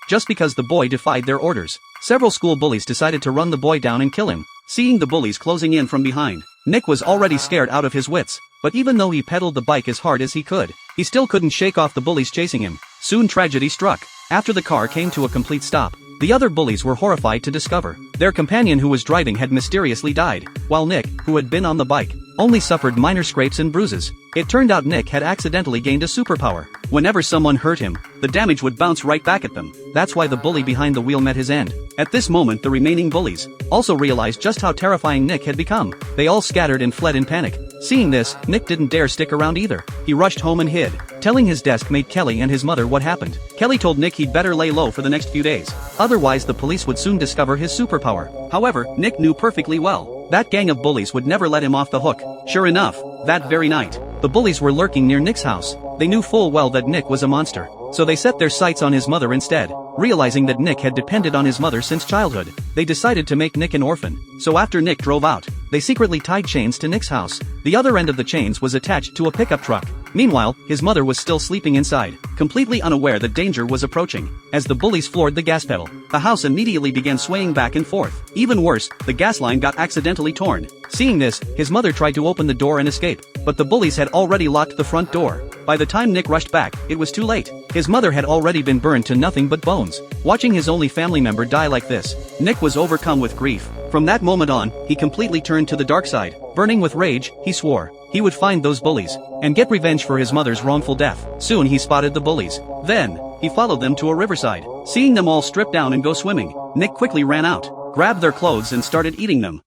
just because the boy defied their orders. Several school bullies decided to run the boy down and kill him. Seeing the bullies closing in from behind, Nick was already scared out of his wits. But even though he pedaled the bike as hard as he could, he still couldn't shake off the bullies chasing him. Soon tragedy struck. After the car came to a complete stop, the other bullies were horrified to discover their companion who was driving had mysteriously died, while Nick, who had been on the bike, only suffered minor scrapes and bruises. It turned out Nick had accidentally gained a superpower. Whenever someone hurt him, the damage would bounce right back at them. That's why the bully behind the wheel met his end. At this moment, the remaining bullies also realized just how terrifying Nick had become. They all scattered and fled in panic. Seeing this, Nick didn't dare stick around either. He rushed home and hid, telling his desk mate Kelly and his mother what happened. Kelly told Nick he'd better lay low for the next few days, otherwise the police would soon discover his superpower. However, Nick knew perfectly well that gang of bullies would never let him off the hook. Sure enough, that very night, the bullies were lurking near Nick's house. They knew full well that Nick was a monster, so they set their sights on his mother instead. Realizing that Nick had depended on his mother since childhood, they decided to make Nick an orphan. So after Nick drove out, they secretly tied chains to Nick's house. The other end of the chains was attached to a pickup truck. Meanwhile, his mother was still sleeping inside, completely unaware that danger was approaching. As the bullies floored the gas pedal, the house immediately began swaying back and forth. Even worse, the gas line got accidentally torn. Seeing this, his mother tried to open the door and escape, but the bullies had already locked the front door. By the time Nick rushed back, it was too late. His mother had already been burned to nothing but bones. Watching his only family member die like this, Nick was overcome with grief. From that moment on, he completely turned to the dark side. Burning with rage, he swore he would find those bullies and get revenge for his mother's wrongful death. Soon he spotted the bullies. Then, he followed them to a riverside. Seeing them all strip down and go swimming, Nick quickly ran out, grabbed their clothes and started eating them.